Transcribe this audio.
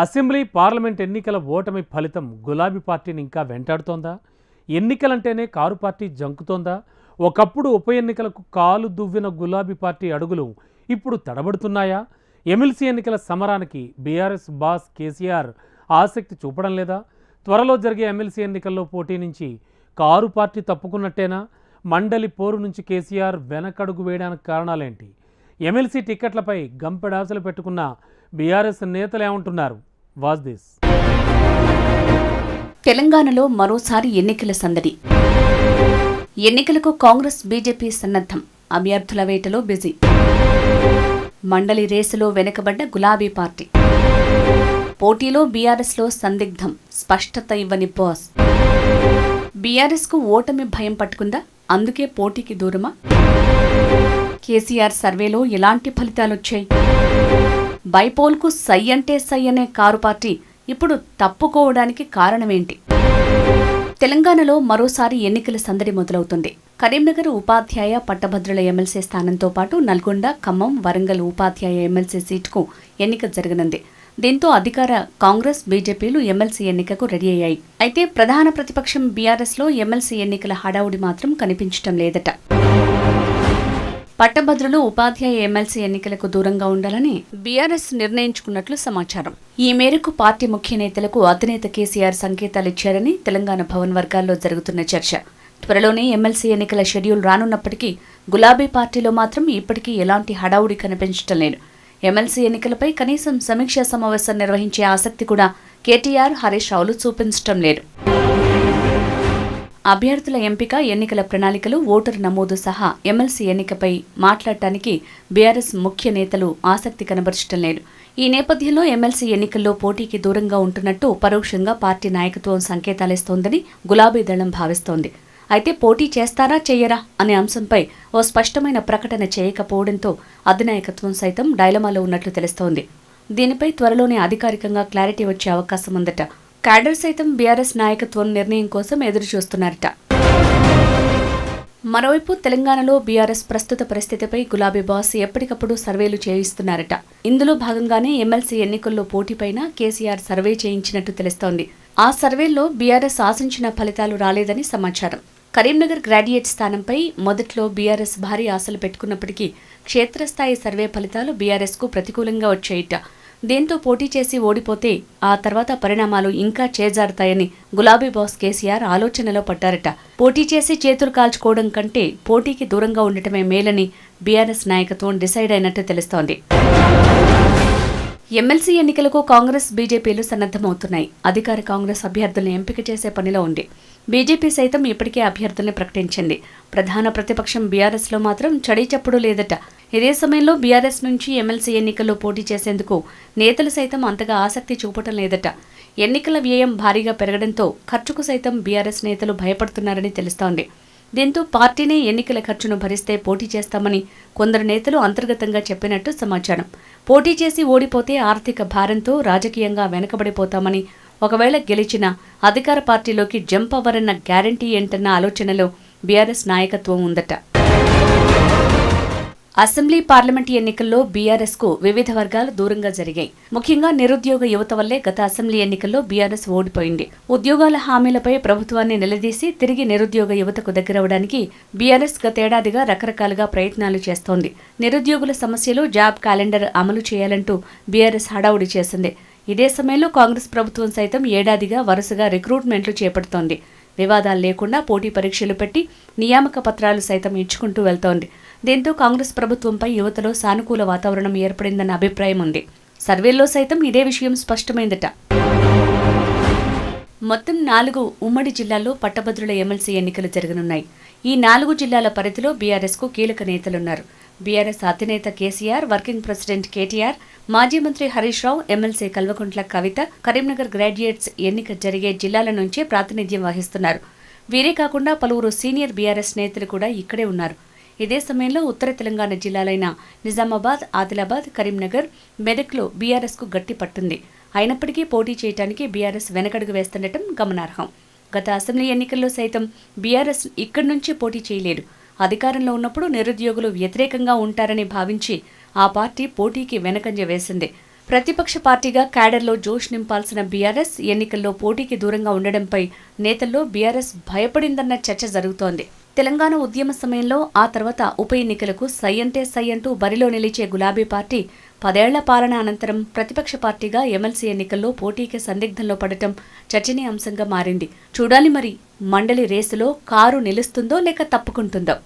Assembly parliament ఎన్నికల ఓటమి ఫలితం గులాబీ పార్టీని ఇంకా వెంటాడుతోందా? ఎన్నికలంటేనే కారు పార్టీ జంకుతోందా? ఒకప్పుడు ఉప ఎన్నికలకు కాలు దువ్విన గులాబీ పార్టీ అడుగులు ఇప్పుడు తడబడుతున్నాయా? ఎమ్మెల్సీ ఎన్నికల సమరానికి బీఆర్ఎస్ బాస్ కేసీఆర్ ఆసక్తి చూపడం లేదా? త్వరలో జరిగే ఎమ్మెల్సీ ఎన్నికల్లో పోటీ నుంచి కారు పార్టీ తప్పుకున్నట్టేనా? మండలి పోరు నుంచి కేసీఆర్ వెనకడుగు వేయడానికి కారణాలేంటి? ఎమ్మెల్సీ టిక్కెట్లపై గంపెడాసలు పెట్టుకున్న బీఆర్ఎస్ నేతలు ఏమంటున్నారు? Watch this. తెలంగాణలో మరోసారి ఎన్నికల సందడి. ఎన్నికలకు కాంగ్రెస్ బీజేపీ సన్నద్ధం. అభ్యర్థుల వేటలో బిజీ. మండలి రేసులో వెనుకబడ్డ గులాబీ పార్టీ. పోటీలో బీఆర్ఎస్లో సందిగ్ధం. స్పష్టత ఇవ్వని బాస్. బీఆర్ఎస్కు ఓటమి భయం పట్టుకుందా? అందుకే పోటీకి దూరమా? కేసీఆర్ సర్వేలో ఎలాంటి ఫలితాలొచ్చాయి? బైపోల్కు సై అంటే సై అనే కారు పార్టీ ఇప్పుడు తప్పుకోవడానికి కారణమేంటి? తెలంగాణలో మరోసారి ఎన్నికల సందడి మొదలవుతుంది. కరీంనగర్ ఉపాధ్యాయ పట్టభద్రుల ఎమ్మెల్సీ స్థానంతో పాటు నల్గొండ, ఖమ్మం, వరంగల్ ఉపాధ్యాయ ఎమ్మెల్సీ సీటుకు ఎన్నిక జరగనుంది. దీంతో అధికార కాంగ్రెస్, బీజేపీలు ఎమ్మెల్సీ ఎన్నికకు రెడీ అయ్యాయి. అయితే ప్రధాన ప్రతిపక్షం బీఆర్ఎస్లో ఎమ్మెల్సీ ఎన్నికల హడావుడి మాత్రం కనిపించటం లేదట. పట్టభద్రులు ఉపాధ్యాయ ఎమ్మెల్సీ ఎన్నికలకు దూరంగా ఉండాలని బీఆర్ఎస్ నిర్ణయించుకున్నట్లు సమాచారం. ఈ మేరకు పార్టీ ముఖ్య నేతలకు అధినేత కేసీఆర్ సంకేతాలిచ్చారని తెలంగాణ భవన్ వర్గాల్లో జరుగుతున్న చర్చ. త్వరలోనే ఎమ్మెల్సీ ఎన్నికల షెడ్యూల్ రానున్నప్పటికీ గులాబీ పార్టీలో మాత్రం ఇప్పటికీ ఎలాంటి హడావుడి కనిపించడం లేదు. ఎమ్మెల్సీ ఎన్నికలపై కనీసం సమీక్షా సమావేశం నిర్వహించే ఆసక్తి కూడా కేటీఆర్, హరీష్ రావులు చూపించడం లేదు. అభ్యర్థుల ఎంపిక, ఎన్నికల ప్రణాళికలు, ఓటరు నమోదు సహా ఎమ్మెల్సీ ఎన్నికపై మాట్లాడటానికి బీఆర్ఎస్ ముఖ్య నేతలు ఆసక్తి కనబరచడం లేదు. ఈ నేపథ్యంలో ఎమ్మెల్సీ ఎన్నికల్లో పోటీకి దూరంగా ఉంటున్నట్టు పరోక్షంగా పార్టీ నాయకత్వం సంకేతాలిస్తోందని గులాబీ దళం భావిస్తోంది. అయితే పోటీ చేస్తారా చెయ్యరా అనే అంశంపై ఓ స్పష్టమైన ప్రకటన చేయకపోవడంతో అధినాయకత్వం సైతం డైలమాలో ఉన్నట్లు తెలుస్తోంది. దీనిపై త్వరలోనే అధికారికంగా క్లారిటీ వచ్చే అవకాశం ఉందట. క్యాడర్ సైతం బీఆర్ఎస్ నాయకత్వం నిర్ణయం కోసం ఎదురు చూస్తున్నారట. మరోవైపు తెలంగాణలో బీఆర్ఎస్ ప్రస్తుత పరిస్థితిపై గులాబీ బాస్ ఎప్పటికప్పుడు సర్వేలు చేయిస్తున్నారట. ఇందులో భాగంగానే ఎమ్మెల్సీ ఎన్నికల్లో పోటీపైన కేసీఆర్ సర్వే చేయించినట్టు తెలుస్తోంది. ఆ సర్వేల్లో బీఆర్ఎస్ ఆశించిన ఫలితాలు రాలేదని సమాచారం. కరీంనగర్ గ్రాడ్యుయేట్ స్థానంపై మొదట్లో బీఆర్ఎస్ భారీ ఆశలు పెట్టుకున్నప్పటికీ క్షేత్రస్థాయి సర్వే ఫలితాలు బీఆర్ఎస్కు ప్రతికూలంగా వచ్చాయిట. దీంతో పోటీ చేసి ఓడిపోతే ఆ తర్వాత పరిణామాలు ఇంకా చేజారుతాయని గులాబీ బాస్ కేసీఆర్ ఆలోచనలో పడ్డారట. పోటీ చేసి చేతులు కాల్చుకోవడం కంటే పోటీకి దూరంగా ఉండటమే మేలని బీఆర్ఎస్ నాయకత్వం డిసైడ్ అయినట్టు తెలుస్తోంది. ఎమ్మెల్సీ ఎన్నికలకు కాంగ్రెస్, బీజేపీలు సన్నద్ధమవుతున్నాయి. అధికార కాంగ్రెస్ అభ్యర్థులను ఎంపిక చేసే పనిలో ఉంది. బీజేపీ సైతం ఇప్పటికే అభ్యర్థుల్ని ప్రకటించింది. ప్రధాన ప్రతిపక్షం బీఆర్ఎస్లో మాత్రం చడీచప్పుడు లేదట. ఇదే సమయంలో బీఆర్ఎస్ నుంచి ఎమ్మెల్సీ ఎన్నికల్లో పోటీ చేసేందుకు నేతలు సైతం అంతగా ఆసక్తి చూపటం లేదట. ఎన్నికల వ్యయం భారీగా పెరగడంతో ఖర్చుకు సైతం బీఆర్ఎస్ నేతలు భయపడుతున్నారని తెలుస్తోంది. దీంతో పార్టీనే ఎన్నికల ఖర్చును భరిస్తే పోటీ చేస్తామని కొందరు నేతలు అంతర్గతంగా చెప్పినట్టు సమాచారం. పోటీ చేసి ఓడిపోతే ఆర్థిక భారంతో రాజకీయంగా వెనకబడిపోతామని, ఒకవేళ గెలిచినా అధికార పార్టీలోకి జంప్ అవ్వరన్న గ్యారంటీ ఏంటన్న ఆలోచనలో బీఆర్ఎస్ నాయకత్వం ఉందట. అసెంబ్లీ, పార్లమెంటు ఎన్నికల్లో బీఆర్ఎస్కు వివిధ వర్గాలు దూరంగా జరిగాయి. ముఖ్యంగా నిరుద్యోగ యువత వల్లే గత అసెంబ్లీ ఎన్నికల్లో బీఆర్ఎస్ ఓడిపోయింది. ఉద్యోగాల హామీలపై ప్రభుత్వాన్ని నిలదీసి తిరిగి నిరుద్యోగ యువతకు దగ్గరవడానికి బీఆర్ఎస్ గతేడాదిగా రకరకాలుగా ప్రయత్నాలు చేస్తోంది. నిరుద్యోగుల సమస్యలు, జాబ్ క్యాలెండర్ అమలు చేయాలంటూ బీఆర్ఎస్ హడావుడి చేసింది. ఇదే సమయంలో కాంగ్రెస్ ప్రభుత్వం సైతం ఏడాదిగా వరుసగా రిక్రూట్మెంట్లు చేపడుతోంది. వివాదాలు లేకుండా పోటీ పరీక్షలు పెట్టి నియామక పత్రాలు సైతం ఇచ్చుకుంటూ వెళ్తోంది. దీంతో కాంగ్రెస్ ప్రభుత్వంపై యువతలో సానుకూల వాతావరణం ఏర్పడిందన్న అభిప్రాయం ఉంది. సర్వేల్లో సైతం ఇదే విషయం స్పష్టమైందట. మొత్తం 4 ఉమ్మడి జిల్లాల్లో పట్టభద్రుల ఎమ్మెల్సీ ఎన్నికలు జరగనున్నాయి. ఈ 4 జిల్లాల పరిధిలో బీఆర్ఎస్కు కీలక నేతలున్నారు. బీఆర్ఎస్ అధినేత కేసీఆర్, వర్కింగ్ ప్రెసిడెంట్ కేటీఆర్, మాజీ మంత్రి హరీష్ రావు, ఎమ్మెల్సీ కల్వకుంట్ల కవిత కరీంనగర్ గ్రాడ్యుయేట్స్ ఎన్నిక జరిగే జిల్లాల నుంచే ప్రాతినిధ్యం వహిస్తున్నారు. వీరే కాకుండా పలువురు సీనియర్ బీఆర్ఎస్ నేతలు కూడా ఇక్కడే ఉన్నారు. ఇదే సమయంలో ఉత్తర తెలంగాణ జిల్లాలైన నిజామాబాద్, ఆదిలాబాద్, కరీంనగర్, మెదక్లో బీఆర్ఎస్కు గట్టి పట్టుంది. అయినప్పటికీ పోటీ చేయడానికి బీఆర్ఎస్ వెనకడుగు వేస్తుండటం గమనార్హం. గత అసెంబ్లీ ఎన్నికల్లో సైతం బీఆర్ఎస్ ఇక్కడి నుంచి పోటీ చేయలేదు. అధికారంలో ఉన్నప్పుడు నిరుద్యోగులు వ్యతిరేకంగా ఉంటారని భావించి ఆ పార్టీ పోటీకి వెనకంజ వేసింది. ప్రతిపక్ష పార్టీగా క్యాడర్లో జోష్ నింపాల్సిన బీఆర్ఎస్ ఎన్నికల్లో పోటీకి దూరంగా ఉండడంపై నేతల్లో బీఆర్ఎస్ భయపడిందన్న చర్చ జరుగుతోంది. తెలంగాణ ఉద్యమ సమయంలో ఆ తర్వాత ఉప ఎన్నికలకు సై అంటే సై అంటూ బరిలో నిలిచే గులాబీ పార్టీ 10 ఏళ్ల పాలన అనంతరం ప్రతిపక్ష పార్టీగా ఎమ్మెల్సీ ఎన్నికల్లో పోటీకి సందిగ్ధంలో పడటం చర్చనీయాంశంగా మారింది. చూడాలి మరి మండలి రేసులో కారు నిలుస్తుందో లేక తప్పుకుంటుందో.